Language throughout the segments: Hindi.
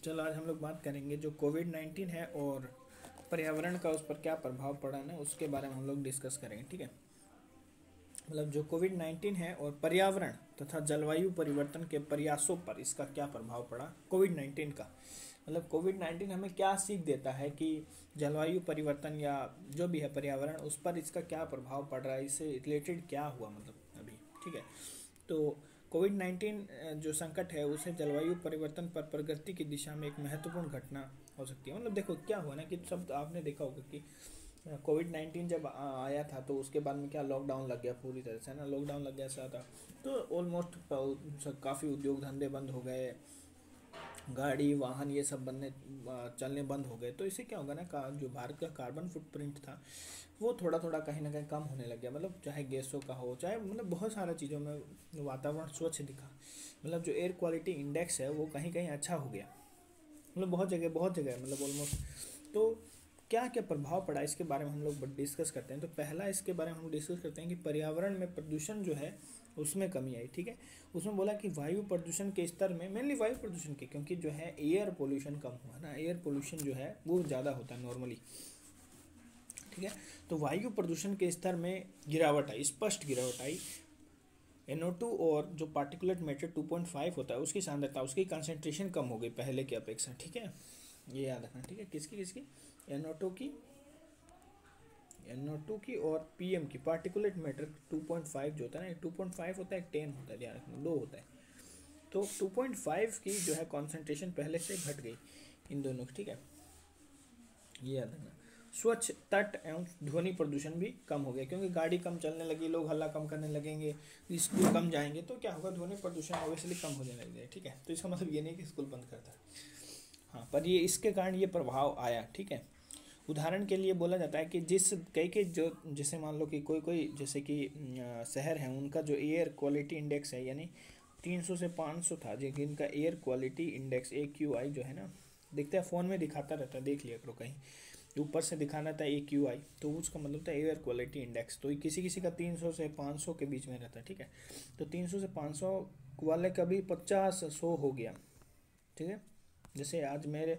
चलो आज हम लोग बात करेंगे जो कोविड-19 है और पर्यावरण का उस पर क्या प्रभाव पड़ा ना, उसके बारे में हम लोग डिस्कस करेंगे। ठीक है, मतलब जो कोविड-19 है और पर्यावरण तथा जलवायु परिवर्तन के प्रयासों पर इसका क्या प्रभाव पड़ा कोविड-19 का। मतलब कोविड-19 हमें क्या सीख देता है कि जलवायु परिवर्तन या जो भी है पर्यावरण, उस पर इसका क्या प्रभाव पड़ रहा है, इससे रिलेटेड क्या हुआ मतलब अभी। ठीक है, तो कोविड-19 जो संकट है उसे जलवायु परिवर्तन पर प्रगति की दिशा में एक महत्वपूर्ण घटना हो सकती है। मतलब देखो क्या हुआ ना कि सब आपने देखा होगा कि कोविड-19 जब आया था तो उसके बाद में क्या लॉकडाउन लग गया पूरी तरह से ना, लॉकडाउन लग गया सा था तो ऑलमोस्ट काफ़ी उद्योग धंधे बंद हो गए, गाड़ी वाहन ये सब बनने चलने बंद हो गए। तो इससे क्या होगा ना जो भारत का कार्बन फुटप्रिंट था वो थोड़ा थोड़ा कहीं ना कहीं कम होने लग गया। मतलब चाहे गैसों का हो, चाहे मतलब बहुत सारा चीज़ों में वातावरण स्वच्छ दिखा। मतलब जो एयर क्वालिटी इंडेक्स है वो कहीं कहीं अच्छा हो गया, मतलब बहुत जगह मतलब ऑलमोस्ट। तो क्या क्या प्रभाव पड़ा इसके बारे में हम लोग डिस्कस करते हैं। तो पहला इसके बारे में हम डिस्कस करते हैं कि पर्यावरण में प्रदूषण जो है उसमें कमी आई। ठीक है, उसमें बोला कि वायु प्रदूषण के स्तर में, मेनली वायु प्रदूषण के, क्योंकि जो है एयर पोल्यूशन कम हुआ ना, एयर पोल्यूशन जो है वो ज़्यादा होता है नॉर्मली। ठीक है, तो वायु प्रदूषण के स्तर में गिरावट आई, स्पष्ट गिरावट आई। NO2 और जो पार्टिकुलेट मैटर 2.5 होता है उसकी सांद्रता, उसकी कंसंट्रेशन कम हो गई पहले की अपेक्षा। ठीक है, ये याद रखना। ठीक है, किसकी किसकी, NO2 की और PM की, पार्टिकुलेट मैटर 2.5 जो होता है ना, 2.5 होता है, 10 होता है, ध्यान रखना 2 होता है। तो 2.5 की जो है कॉन्सेंट्रेशन पहले से घट गई इन दोनों की। ठीक है, ये याद रखना। स्वच्छ तट एवं ध्वनि प्रदूषण भी कम हो गया, क्योंकि गाड़ी कम चलने लगी, लोग हल्ला कम करने लगेंगे, स्कूल कम जाएंगे, तो क्या होगा, ध्वनि प्रदूषण ऑब्वियसली कम होने लग जाए। ठीक है, तो इसका मतलब ये नहीं कि स्कूल बंद करता है, हाँ, पर ये इसके कारण ये प्रभाव आया। ठीक है, उदाहरण के लिए बोला जाता है कि कई के जो जैसे मान लो कि कोई जैसे कि शहर है, उनका जो एयर क्वालिटी इंडेक्स है यानी 300 से 500 था, जिनका एयर क्वालिटी इंडेक्स AQI जो है ना, दिखता है फ़ोन में दिखाता रहता है, देख लिया करो कहीं ऊपर से दिखाना था AQI, तो उसका मतलब था एयर क्वालिटी इंडेक्स। तो किसी किसी का 300 से 500 के बीच में रहता है। ठीक है, तो 300 से 500 वाले का भी 50-100 हो गया। ठीक है, जैसे आज मेरे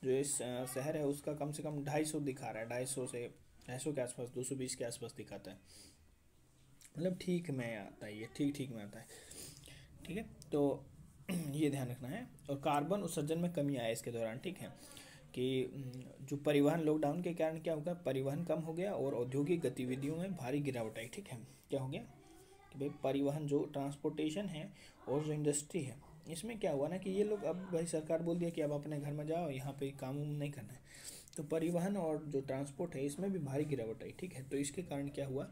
जो इस शहर है उसका कम से कम 250 दिखा रहा है, 250 से 250 के आसपास, 220 के आसपास दिखाता है। मतलब ठीक में आता है, ये ठीक ठीक में आता है। ठीक है, तो ये ध्यान रखना है। और कार्बन उत्सर्जन में कमी आया इसके दौरान। ठीक है, कि जो परिवहन, लॉकडाउन के कारण क्या होगा, परिवहन कम हो गया और औद्योगिक गतिविधियों में भारी गिरावट आई। ठीक है, क्या हो गया कि भाई परिवहन, जो ट्रांसपोर्टेशन है और जो इंडस्ट्री है, इसमें क्या हुआ ना कि ये लोग, अब भाई सरकार बोल दिया कि अब अपने घर में जाओ, यहाँ पे काम नहीं करना है, तो परिवहन और जो ट्रांसपोर्ट है इसमें भी भारी गिरावट आई। ठीक है, तो इसके कारण क्या हुआ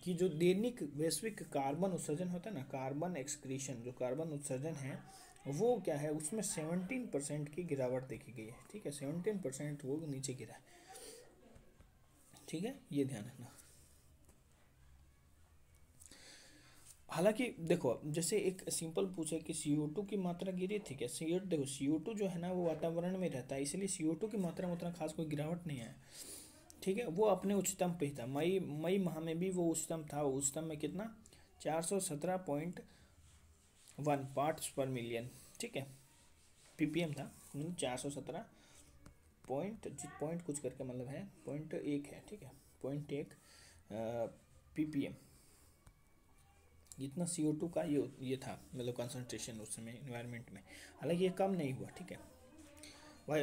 कि जो दैनिक वैश्विक कार्बन उत्सर्जन होता है ना, कार्बन एक्सक्रीशन, जो कार्बन उत्सर्जन है वो क्या है, उसमें 17% की गिरावट देखी गई है। ठीक है, 17% वो नीचे गिरा है। ठीक है, ये ध्यान रखना। हालांकि देखो, जैसे एक सिंपल पूछे कि CO2 की मात्रा गिरी थी क्या, CO2 देखो, CO2 जो है ना वो वातावरण में रहता है, इसलिए CO2 की मात्रा में उतना खास कोई गिरावट नहीं है। ठीक है, वो अपने उच्चतम पे ही था, मई माह में भी वो उच्चतम था। उच्चतम में कितना, 417.1 पार्ट्स पर मिलियन। ठीक है, PPM था, 417 पॉइंट कुछ करके मतलब है, 0.1 है। ठीक है, 0.1 PPM जितना CO2 का ये था, मतलब कंसंट्रेशन उस समय इन्वायरमेंट में। हालांकि ये कम नहीं हुआ। ठीक है,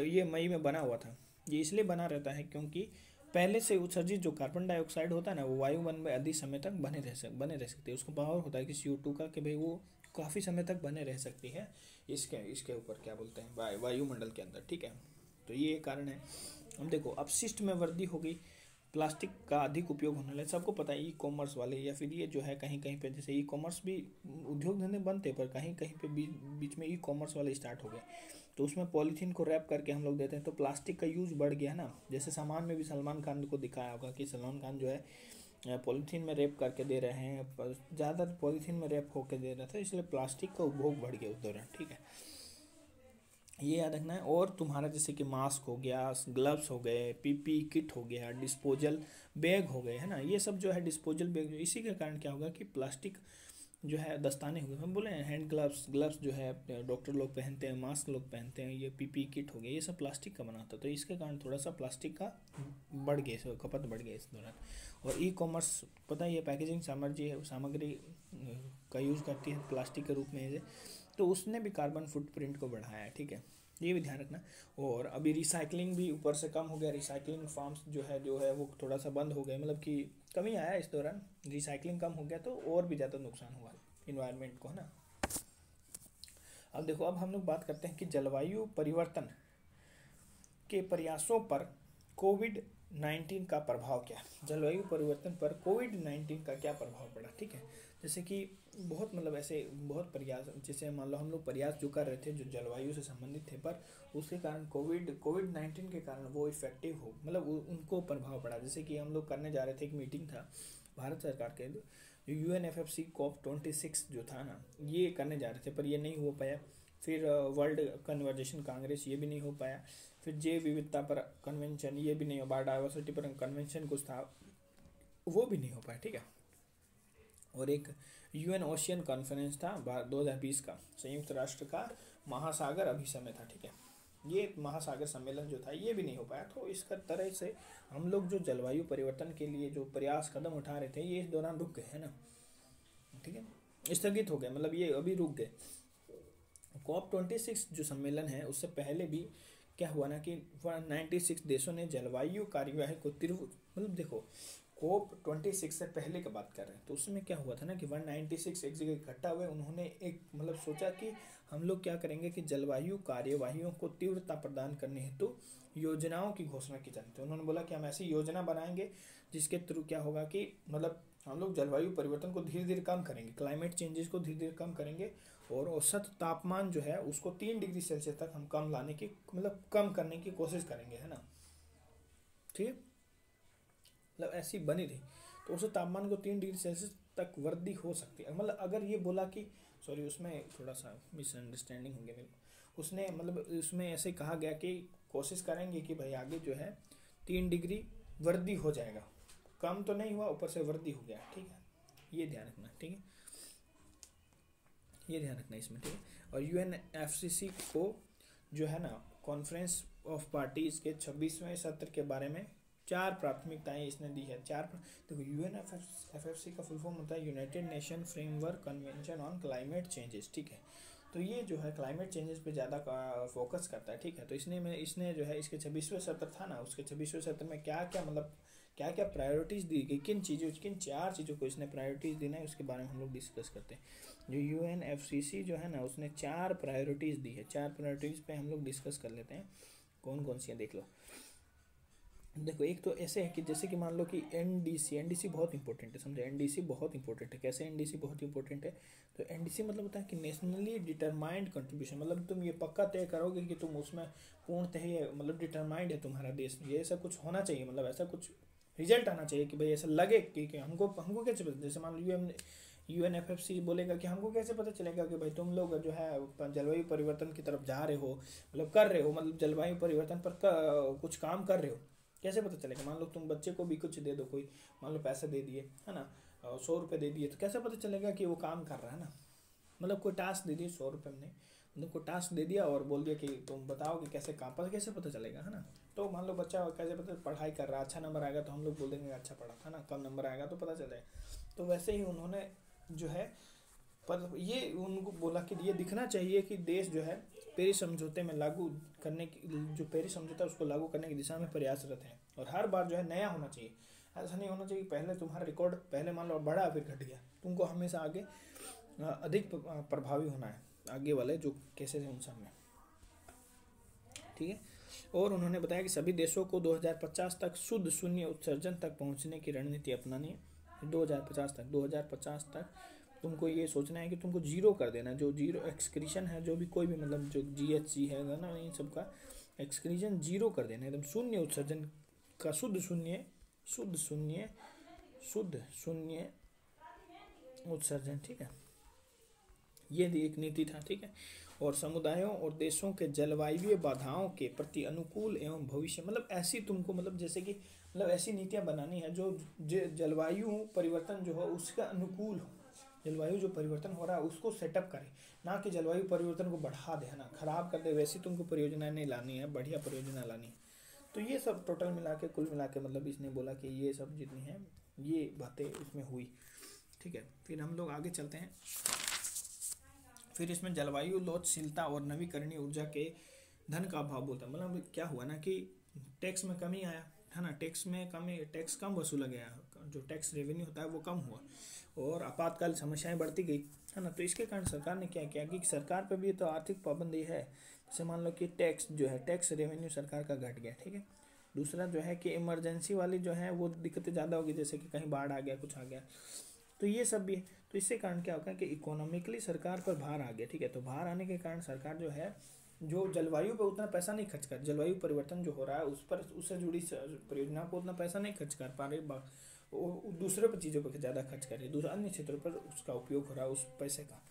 ये मई में बना हुआ था। ये इसलिए बना रहता है क्योंकि पहले से उत्सर्जित जो कार्बन डाइऑक्साइड होता है ना, वो वायुमंडल में अधिक समय तक बने रह सकते हैं। उसका पावर होता है कि CO2 का, कि भाई वो काफ़ी समय तक बने रह सकती है इसके ऊपर, क्या बोलते हैं, वायुमंडल के अंदर। ठीक है, तो ये कारण है। हम देखो, अपशिष्ट में वृद्धि हो गई, प्लास्टिक का अधिक उपयोग होने लगा। सबको पता है, E-कॉमर्स वाले या फिर ये जो है कहीं कहीं पे, जैसे E-कॉमर्स भी उद्योग धंधे बनते, पर कहीं कहीं पे बीच में E-कॉमर्स वाले स्टार्ट हो गए, तो उसमें पॉलीथीन को रैप करके हम लोग देते हैं, तो प्लास्टिक का यूज बढ़ गया ना। जैसे सामान में भी सलमान खान को दिखाया होगा कि सलमान खान जो है पॉलीथीन में रैप करके दे रहे हैं, ज़्यादा पॉलीथीन में रैप होकर दे रहा था, इसलिए प्लास्टिक का उपभोग बढ़ गया उस दौरान। ठीक है, ये याद रखना है। और तुम्हारा जैसे कि मास्क हो गया, ग्लव्स हो गए, PP किट हो गया, डिस्पोजल बैग हो गए, है ना, ये सब जो है डिस्पोजल बैग, इसी के कारण क्या होगा कि प्लास्टिक जो है दस्ताने हुए, हम बोले हैंड ग्लव्स, ग्लव्स जो है डॉक्टर लोग पहनते हैं, मास्क लोग पहनते हैं, ये पीपी किट हो गया, ये सब प्लास्टिक का बना था। तो इसके कारण थोड़ा सा प्लास्टिक का बढ़ गया, खपत बढ़ गया इस दौरान। और ई कॉमर्स, पता है ये पैकेजिंग सामग्री का यूज़ करती है प्लास्टिक के रूप में, तो उसने भी कार्बन फुटप्रिंट को बढ़ाया है, ठीक है, ये भी ध्यान रखना। और अभी रिसाइकलिंग भी ऊपर से कम हो गया, रिसाइकलिंग फार्म्स जो है वो थोड़ा सा बंद हो गए, मतलब कि कमी आया इस दौरान, रिसाइकलिंग कम हो गया तो और भी ज़्यादा नुकसान हुआ इन्वायरमेंट को, है ना। अब देखो, अब हम लोग बात करते हैं कि जलवायु परिवर्तन के प्रयासों पर कोविड-19 का प्रभाव क्या है। जलवायु परिवर्तन पर कोविड-19 का क्या प्रभाव पड़ा, ठीक है। जैसे कि बहुत मतलब ऐसे बहुत प्रयास, जैसे मान लो हम लोग प्रयास जो कर रहे थे जो जलवायु से संबंधित थे, पर उसके कारण कोविड-19 के कारण वो इफेक्टिव हो, मतलब उनको प्रभाव पड़ा। जैसे कि हम लोग करने जा रहे थे, एक मीटिंग था भारत सरकार के, जो UNFFC COP26 जो था ना, ये करने जा रहे थे, पर ये नहीं हो पाया। फिर वर्ल्ड कन्वर्जेशन कांग्रेस, ये भी नहीं हो पाया। फिर जैव विविधता पर कन्वेंशन, ये भी नहीं हो, बायोडाइवर्सिटी पर कन्वेंशन कुछ था, वो भी नहीं हो पाया, ठीक है। और एक UN ओशियन कॉन्फ्रेंस था 2020 का, संयुक्त राष्ट्र का महासागर अभिसमय था, ठीक है। ये महासागर सम्मेलन जो था ये भी नहीं हो पाया। तो इस तरह से हम लोग जो जलवायु परिवर्तन के लिए जो प्रयास कदम उठा रहे थे, ये इस दौरान रुक गए, है ना, ठीक है, स्थगित हो गए, मतलब ये अभी रुक गए। COP26 जो सम्मेलन है, उससे पहले भी क्या हुआ ना कि 196 देशों ने जलवायु कार्यवाही को तीव्र, मतलब देखो COP26 से पहले की बात कर रहे हैं, तो उसमें क्या हुआ था ना कि 196 एक जगह इकट्ठा हुए, उन्होंने एक मतलब सोचा कि हम लोग क्या करेंगे कि जलवायु कार्यवाहियों को तीव्रता प्रदान करने हेतु योजनाओं की घोषणा की जाती है। उन्होंने बोला कि हम ऐसी योजना बनाएंगे जिसके थ्रू क्या होगा कि मतलब हम लोग जलवायु परिवर्तन को धीरे धीरे कम करेंगे, क्लाइमेट चेंजेस को धीरे धीरे कम करेंगे, और औसत तापमान जो है उसको 3 डिग्री सेल्सियस तक हम कम लाने की, मतलब कम करने की कोशिश करेंगे, है ना, ठीक है, मतलब ऐसी बनी रही तो उससे तापमान को 3 डिग्री सेल्सियस तक वृद्धि हो सकती है। मतलब अगर ये बोला कि, सॉरी उसमें थोड़ा सा मिसअंडरस्टैंडिंग हो गया मेरे को, उसने मतलब उसमें ऐसे कहा गया कि कोशिश करेंगे कि भाई आगे जो है 3 डिग्री वृद्धि हो जाएगा, कम तो नहीं हुआ, ऊपर से वृद्धि हो गया, ठीक है, ये ध्यान रखना, ठीक है, ये ध्यान रखना इसमें, ठीक है। और UNFCCC को जो है ना कॉन्फ्रेंस ऑफ पार्टीज के 26वें सत्र के बारे में 4 प्राथमिकताएं इसने दी है। देखो UNFCCC का फुल फॉर्म होता है United nation framework convention on climate changes, ठीक है। तो ये जो है क्लाइमेट चेंजेस पे ज़्यादा फोकस करता है, ठीक है। तो इसने जो है इसके 26वें सत्र था ना, उसके 26वें सत्र में क्या क्या मतलब क्या क्या प्रायोरिटीज़ दी गई, किन 4 चीज़ों को इसने प्रायोरिटीज़ दी है, उसके बारे में हम लोग डिस्कस करते हैं। जो UNFCCC जो है ना, उसने 4 प्रायोरिटीज़ दी है, 4 प्रायोरिटीज़ पे हम लोग डिस्कस कर लेते हैं कौन कौन सी हैं, देख लो। देखो एक तो ऐसे है कि जैसे कि मान लो कि NDC बहुत इंपॉर्टेंट है, समझे, NDC बहुत इंपॉर्टेंट है। कैसे NDC बहुत इंपॉर्टेंट है, तो NDC मतलब होता है कि नेशनली डिटरमाइंड कंट्रीब्यूशन, मतलब तुम ये पक्का तय करोगे कि तुम उसमें पूर्णतः मतलब डिटरमाइंड है तुम्हारा देश, ये ऐसा कुछ होना चाहिए, मतलब ऐसा कुछ रिजल्ट आना चाहिए कि भाई ऐसा लगे कि हमको कैसे पता, जैसे मान लो UNFFC बोलेगा कि हमको कैसे पता चलेगा कि भाई तुम लोग जो है जलवायु परिवर्तन की तरफ जा रहे हो, मतलब कर रहे हो, मतलब जलवायु परिवर्तन पर कुछ काम कर रहे हो, कैसे पता चलेगा। मान लो तुम बच्चे को भी कुछ दे दो, कोई मान लो पैसे दे दिए, है ना, 100 रुपये दे दिए, तो कैसे पता चलेगा कि वो काम कर रहा है ना, मतलब कोई टास्क दे दिए 100 रुपये में, मतलब कोई टास्क दे दिया और बोल दिया कि तुम बताओ कि कैसे काम, पर कैसे पता चलेगा, है ना। तो मान लो बच्चा कैसे पता, पढ़ाई कर रहा है, अच्छा नंबर आएगा तो हम लोग बोल देंगे अच्छा पढ़ा था ना, कम नंबर आएगा तो पता चलेगा। तो वैसे ही उन्होंने जो है पर ये उनको बोला कि ये दिखना चाहिए कि देश जो है पेरिस समझौते में लागू करने की, जो पेरिस समझौता उसको लागू करने की दिशा में प्रयासरत है, और हर बार जो है नया होना चाहिए। ऐसा नहीं होना चाहिए पहले तुम्हारा रिकॉर्ड पहले मान लो बढ़ा फिर घट गया, तुमको हमेशा आगे अधिक प्रभावी होना है, आगे वाले जो केसेस हैं उन सब में, ठीक है। और उन्होंने बताया कि सभी देशों को 2050 तक शुद्ध शून्य उत्सर्जन तक पहुंचने की रणनीति अपनानी है। 2050 तक तुमको ये सोचना है कि तुमको जीरो कर देना, जो जीरो एक्सक्रीशन है, जो भी कोई भी मतलब जो GHG है ना, इन सब का एक्सक्रीशन जीरो कर देना, एकदम शून्य उत्सर्जन का, शुद्ध शून्य उत्सर्जन, ठीक है। ये एक नीति था, ठीक है। और समुदायों और देशों के जलवायु बाधाओं के प्रति अनुकूल एवं भविष्य, मतलब ऐसी तुमको मतलब जैसे कि मतलब ऐसी नीतियां बनानी है जो जलवायु परिवर्तन जो हो उसका अनुकूल हो, जलवायु जो परिवर्तन हो रहा है उसको सेटअप करे, ना कि जलवायु परिवर्तन को बढ़ा दे, है ना, खराब कर दे। वैसी तुमको परियोजना नहीं लानी है, बढ़िया परियोजना लानी है। तो ये सब टोटल मिला के, कुल मिला के मतलब इसने बोला कि ये सब जितनी हैं ये बातें इसमें हुई, ठीक है। फिर हम लोग आगे चलते हैं। फिर इसमें जलवायु लोचशीलता और नवीकरणीय ऊर्जा के धन का अभाव बोलता है। मतलब क्या हुआ ना कि टैक्स में कमी आया, है ना, टैक्स में कमी, टैक्स कम वसूला गया, जो टैक्स रेवेन्यू होता है वो कम हुआ, और आपातकाल समस्याएं बढ़ती गई, है ना। तो इसके कारण सरकार ने क्या किया कि सरकार पे भी तो आर्थिक पाबंदी है। जैसे मान लो कि टैक्स जो है, टैक्स रेवेन्यू सरकार का घट गया, ठीक है। दूसरा जो है कि इमरजेंसी वाली जो है वो दिक्कतें ज़्यादा होगी, जैसे कि कहीं बाढ़ आ गया, कुछ आ गया, तो ये सब भी है। तो इससे कारण क्या होगा कि इकोनॉमिकली सरकार पर भार आ गया, ठीक है। तो भार आने के कारण सरकार जो है, जो जलवायु पर उतना पैसा नहीं खर्च कर, जलवायु परिवर्तन जो हो रहा है उस पर, उससे जुड़ी परियोजना को उतना पैसा नहीं खर्च कर पा रही, वो दूसरे पर चीज़ों पर ज़्यादा खर्च कर रही है, दूसरे अन्य क्षेत्रों पर उसका उपयोग हो रहा है उस पैसे का।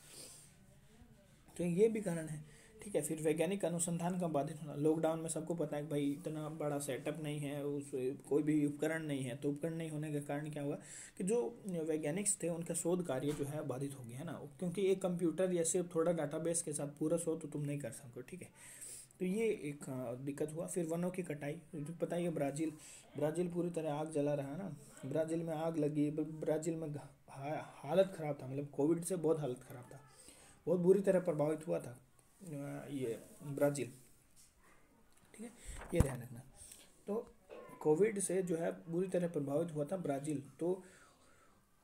तो ये भी कारण है, ठीक है। फिर वैज्ञानिक अनुसंधान का बाधित होना। लॉकडाउन में सबको पता है कि भाई इतना बड़ा सेटअप नहीं है, उस कोई भी उपकरण नहीं है, तो उपकरण नहीं होने के कारण क्या हुआ कि जो वैज्ञानिक थे उनका शोध कार्य जो है बाधित हो गया, है ना, क्योंकि एक कंप्यूटर या सिर्फ थोड़ा डाटाबेस के साथ पूरा शोध तो तुम नहीं कर सको, ठीक है। तो ये एक दिक्कत हुआ। फिर वनों की कटाई, जो पता ही है, ब्राज़ील ब्राज़ील पूरी तरह आग जला रहा है ना, ब्राज़ील में आग लगी, ब्राज़ील में हालत ख़राब था, मतलब कोविड से बहुत हालत ख़राब था, बहुत बुरी तरह प्रभावित हुआ था ये ब्राज़ील, ठीक है, ये ध्यान रखना। तो कोविड से जो है बुरी तरह प्रभावित हुआ था ब्राज़ील। तो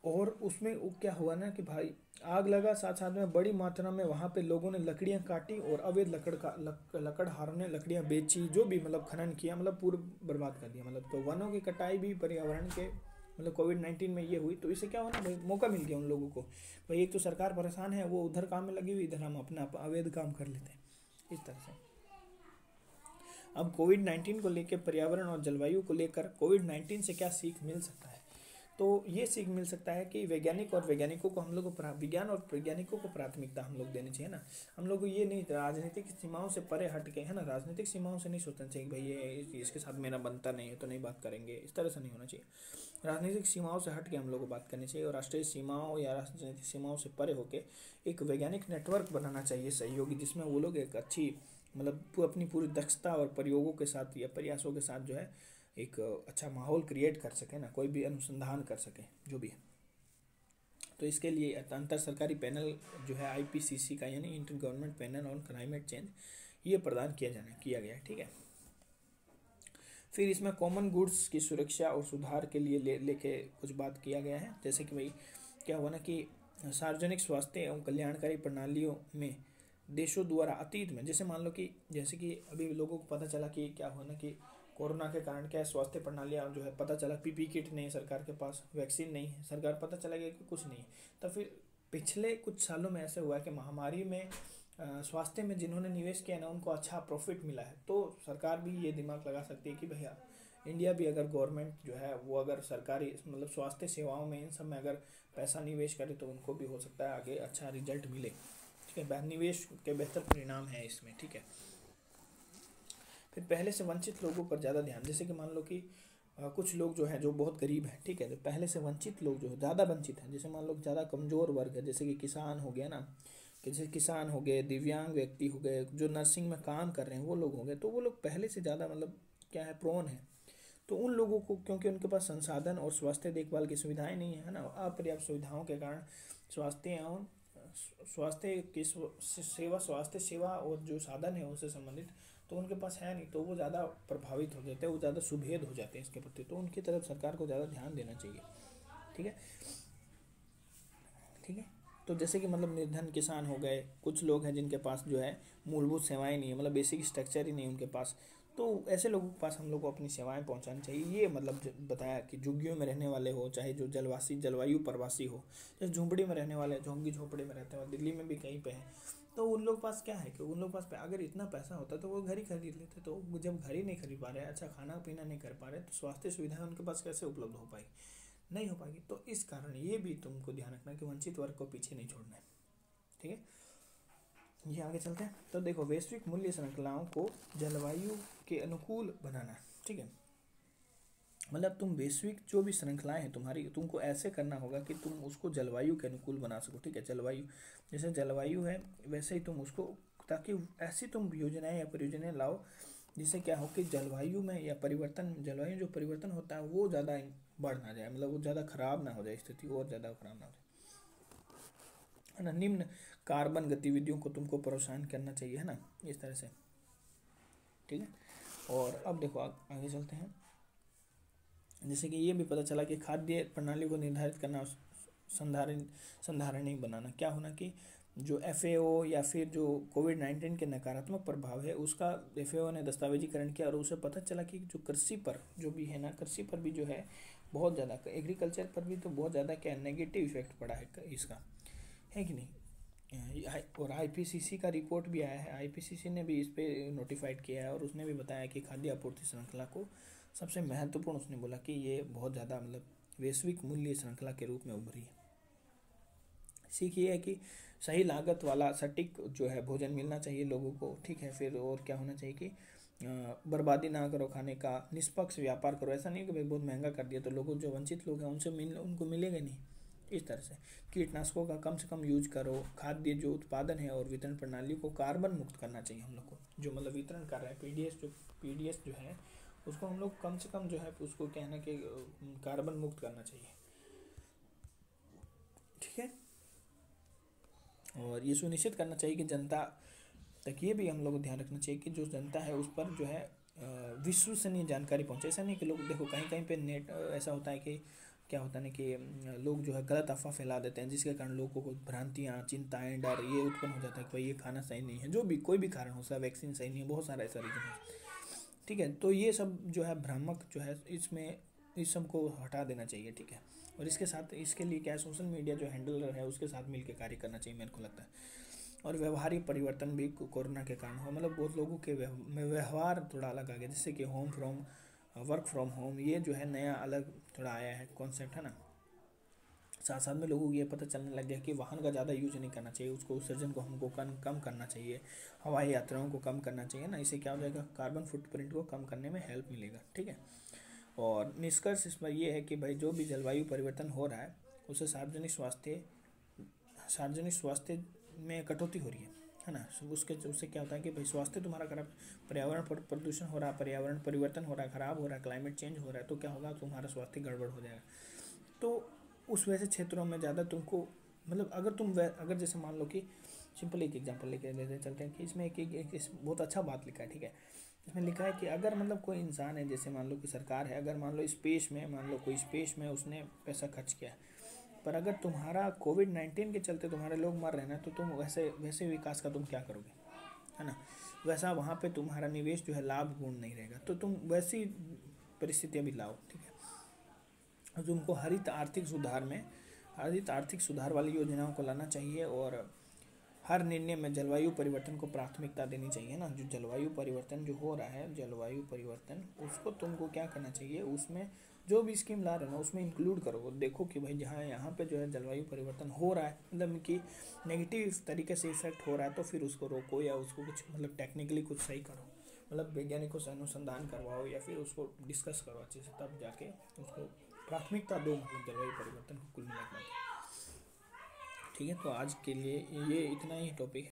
और उसमें वो क्या हुआ ना कि भाई आग लगा, साथ साथ में बड़ी मात्रा में वहाँ पे लोगों ने लकड़ियाँ काटी और अवैध लकड़हारों ने लकड़ियाँ बेची, जो भी मतलब खनन किया, मतलब पूरा बर्बाद कर दिया। मतलब तो वनों की कटाई भी पर्यावरण के, मतलब कोविड-19 में ये हुई। तो इससे क्या हुआ ना भाई, मौका मिल गया उन लोगों को, भाई एक तो सरकार परेशान है, वो उधर काम में लगी हुई, इधर हम अपना अवैध काम कर लेते हैं, इस तरह से। अब कोविड-19 को लेकर, पर्यावरण और जलवायु को लेकर कोविड-19 से क्या सीख मिल सकता है? तो ये सीख मिल सकता है कि वैज्ञानिक और वैज्ञानिकों को हम लोग को विज्ञान और वैज्ञानिकों को प्राथमिकता हम लोग देनी चाहिए ना। हम लोग को ये नहीं, राजनीतिक सीमाओं से परे हट के, है ना, राजनीतिक सीमाओं से नहीं सोचना चाहिए भाई ये इसके साथ मेरा बनता नहीं है तो नहीं बात करेंगे, इस तरह से नहीं होना चाहिए। राजनीतिक सीमाओं से हट के हम लोग को बात करनी चाहिए, और राष्ट्रीय सीमाओं या राजनीतिक सीमाओं से परे होकर एक वैज्ञानिक नेटवर्क बनाना चाहिए सहयोगी, जिसमें वो लोग एक अच्छी, मतलब अपनी पूरी दक्षता और प्रयोगों के साथ या प्रयासों के साथ जो है एक अच्छा माहौल क्रिएट कर सके ना, कोई भी अनुसंधान कर सके जो भी है। तो इसके लिए अंतर सरकारी पैनल जो है IPCC का, यानी inter government panel on climate change, ये प्रदान किया गया है, ठीक है। फिर इसमें कॉमन गुड्स की सुरक्षा और सुधार के लिए लेके कुछ बात किया गया है। जैसे कि भाई क्या हुआ ना कि सार्वजनिक स्वास्थ्य एवं कल्याणकारी प्रणालियों में देशों द्वारा अतीत में, जैसे मान लो कि जैसे कि अभी लोगों को पता चला कि क्या हुआ ना कि कोरोना के कारण क्या है, स्वास्थ्य प्रणालियाँ जो है, पता चला PPE किट नहीं है सरकार के पास, वैक्सीन नहीं है, सरकार पता चला गया कि कुछ नहीं है। तो फिर पिछले कुछ सालों में ऐसे हुआ है कि महामारी में स्वास्थ्य में जिन्होंने निवेश किया ना उनको अच्छा प्रॉफिट मिला है। तो सरकार भी ये दिमाग लगा सकती है कि भैया इंडिया भी अगर गवर्नमेंट जो है वो अगर सरकारी मतलब स्वास्थ्य सेवाओं में इन सब में अगर पैसा निवेश करे तो उनको भी हो सकता है आगे अच्छा रिजल्ट मिले, ठीक है। निवेश के बेहतर परिणाम है इसमें, ठीक है। फिर पहले से वंचित लोगों पर ज़्यादा ध्यान, जैसे कि मान लो कि कुछ लोग जो हैं जो बहुत गरीब हैं, ठीक है, तो पहले से वंचित लोग जो है ज़्यादा वंचित हैं, जैसे मान लो ज़्यादा कमज़ोर वर्ग है, जैसे कि किसान हो गया ना, जैसे किसान हो गए, दिव्यांग व्यक्ति हो गए, जो नर्सिंग में काम कर रहे हैं वो लोग हो गए, तो वो लोग पहले से ज़्यादा मतलब क्या है, प्रोन है। तो उन लोगों को, क्योंकि उनके पास संसाधन और स्वास्थ्य देखभाल की सुविधाएं नहीं है ना, अपर्याप्त सुविधाओं के कारण स्वास्थ्य एवं स्वास्थ्य की स्वास्थ्य सेवा और जो साधन है उससे संबंधित तो उनके पास है नहीं, तो वो ज़्यादा प्रभावित हो जाते हैं, वो ज़्यादा सुभेद हो जाते हैं इसके प्रति। तो उनकी तरफ सरकार को ज़्यादा ध्यान देना चाहिए, ठीक है, ठीक है। तो जैसे कि मतलब निर्धन किसान हो गए, कुछ लोग हैं जिनके पास जो है मूलभूत सेवाएं नहीं है, मतलब बेसिक स्ट्रक्चर ही नहीं उनके पास, तो ऐसे लोगों के पास हम लोग को अपनी सेवाएं पहुंचानी चाहिए। ये मतलब बताया कि झुग्गियों में रहने वाले हो, चाहे जो जलवायु प्रवासी हो, जैसे झुंपड़ी में रहने वाले, झोंगी झोपड़ी में रहते हैं, दिल्ली में भी कहीं पे है, तो उन लोग पास क्या है कि उन लोग पास अगर इतना पैसा होता तो वो घर ही खरीद लेते। तो जब घर ही नहीं खरीद पा रहे, अच्छा खाना पीना नहीं कर पा रहे, तो स्वास्थ्य सुविधाएं उनके पास कैसे उपलब्ध हो पाएगी, नहीं हो पाएगी। तो इस कारण ये भी तुमको ध्यान रखना कि वंचित वर्ग को पीछे नहीं छोड़ना है, ठीक है। ये आगे चलते हैं। तो देखो, वैश्विक मूल्य श्रृंखलाओं को जलवायु के अनुकूल बनाना, ठीक है। मतलब तुम वैश्विक जो भी श्रृंखलाएं हैं तुम्हारी, तुमको ऐसे करना होगा कि तुम उसको जलवायु के अनुकूल बना सको, ठीक है। जलवायु, जैसे जलवायु है वैसे ही तुम उसको, ताकि ऐसी तुम योजनाएं या परियोजनाएं लाओ जिससे क्या हो कि जलवायु में या परिवर्तन, जलवायु जो परिवर्तन होता है वो ज़्यादा बढ़ ना जाए, मतलब वो ज़्यादा खराब ना हो जाए, स्थिति और ज़्यादा खराब ना हो जाए, है ना। निम्न कार्बन गतिविधियों को तुमको प्रोत्साहन करना चाहिए, है ना, इस तरह से, ठीक है। और अब देखो आगे चलते हैं। जैसे कि ये भी पता चला कि खाद्य प्रणाली को निर्धारित करना, संधारणीय बनाना, क्या होना कि जो FAO या फिर जो कोविड-19 के नकारात्मक प्रभाव है उसका FAO ने दस्तावेजीकरण किया और उसे पता चला कि जो कृषि पर जो भी है ना, कृषि पर भी जो है बहुत ज़्यादा, एग्रीकल्चर पर भी तो बहुत ज़्यादा क्या नेगेटिव इफेक्ट पड़ा है इसका, है कि नहीं। और IPCC का रिपोर्ट भी आया है, IPCC ने भी इस पे नोटिफाइड किया है और उसने भी बताया कि खाद्य आपूर्ति श्रृंखला को सबसे महत्वपूर्ण, उसने बोला कि ये बहुत ज़्यादा मतलब वैश्विक मूल्य श्रृंखला के रूप में उभरी है। सीख ये है कि सही लागत वाला सटीक जो है भोजन मिलना चाहिए लोगों को, ठीक है। फिर और क्या होना चाहिए कि बर्बादी ना करो खाने का, निष्पक्ष व्यापार करो, ऐसा नहीं कि भाई बहुत महंगा कर दिया तो लोगों, जो वंचित लोग हैं उनको मिलेगा नहीं, इस तरह से। कीटनाशकों का कम से कम यूज करो, खाद्य जो उत्पादन है और वितरण प्रणाली को कार्बन मुक्त करना चाहिए हम लोग को, जो मतलब वितरण कर रहा है पीडीएस जो है उसको हम लोग कम से कम जो है उसको कहना कि कार्बन मुक्त करना चाहिए, ठीक है। और ये सुनिश्चित करना चाहिए कि जनता तक ये भी हम लोग को ध्यान रखना चाहिए कि जो जनता है उस पर जो है विश्वसनीय जानकारी पहुंचे। ऐसा नहीं कि लोग देखो कहीं कहीं पे नेट ऐसा होता है कि क्या होता है ना कि लोग जो है गलत अफवाह फैला देते हैं जिसके कारण लोगों को भ्रांतियाँ, चिंताएं, डर ये उत्पन्न हो जाता है कि भाई ये खाना सही नहीं है, जो भी कोई भी कारण हो सकता है, वैक्सीन सही नहीं है, बहुत सारा ऐसा रीजन है, ठीक है। तो ये सब जो है भ्रामक जो है इसमें इस सब को हटा देना चाहिए, ठीक है। और इसके साथ इसके लिए क्या है, सोशल मीडिया जो हैंडलर है उसके साथ मिलकर कार्य करना चाहिए, मेरे को लगता है। और व्यवहारिक परिवर्तन भी कोरोना के कारण हुआ, मतलब बहुत लोगों के व्यवहार थोड़ा अलग आ गया, जैसे कि वर्क फ्रॉम होम, ये जो है नया अलग थोड़ा आया है कॉन्सेप्ट, है ना। साथ साथ में लोगों को ये पता चलने लग गया कि वाहन का ज़्यादा यूज नहीं करना चाहिए, उसको उत्सर्जन को हमको कम करना चाहिए, हवाई यात्राओं को कम करना चाहिए ना, इससे क्या हो जाएगा, कार्बन फुटप्रिंट को कम करने में हेल्प मिलेगा, ठीक है। और निष्कर्ष इसमें ये है कि भाई जो भी जलवायु परिवर्तन हो रहा है उससे सार्वजनिक स्वास्थ्य में कटौती हो रही है ना। उससे क्या होता है कि भाई स्वास्थ्य तुम्हारा खराब, पर्यावरण प्रदूषण हो रहा है, पर्यावरण परिवर्तन हो रहा है, खराब हो रहा है, क्लाइमेट चेंज हो रहा है, तो क्या होगा, तुम्हारा स्वास्थ्य गड़बड़ हो जाएगा। तो उस वैसे क्षेत्रों में ज़्यादा तुमको, मतलब अगर जैसे मान लो कि सिंपल एक एग्जांपल लेके लेते चलते हैं कि इसमें एक बहुत अच्छा बात लिखा है, ठीक है। इसमें लिखा है कि अगर मतलब कोई इंसान है, जैसे मान लो कि सरकार है, अगर मान लो कोई स्पेस में उसने पैसा खर्च किया, पर अगर तुम्हारा कोविड-19 के चलते तुम्हारे लोग मर रहे हैं ना, तो तुम वैसे वैसे विकास का तुम क्या करोगे, है ना। वैसा वहाँ पे तुम्हारा निवेश जो है लाभपूर्ण नहीं रहेगा, तो तुम वैसी परिस्थितियाँ भी लाओ, ठीक है। तुमको हरित आर्थिक सुधार वाली योजनाओं को लाना चाहिए और हर निर्णय में जलवायु परिवर्तन को प्राथमिकता देनी चाहिए ना। जो जलवायु परिवर्तन जो हो रहा है, जलवायु परिवर्तन, उसको तुमको क्या करना चाहिए, उसमें जो भी स्कीम ला रहे हो ना उसमें इंक्लूड करो। देखो कि भाई जहाँ यहाँ पे जो है जलवायु परिवर्तन हो रहा है, मतलब कि नेगेटिव तरीके से इफेक्ट हो रहा है, तो फिर उसको रोको या उसको कुछ मतलब टेक्निकली कुछ सही करो, मतलब वैज्ञानिकों से अनुसंधान करवाओ या फिर उसको डिस्कस करो अच्छे से, तब जाके उसको प्राथमिकता दो, मतलब जलवायु परिवर्तन को कुल मिला के, ठीक है। तो आज के लिए ये इतना ही टॉपिक है।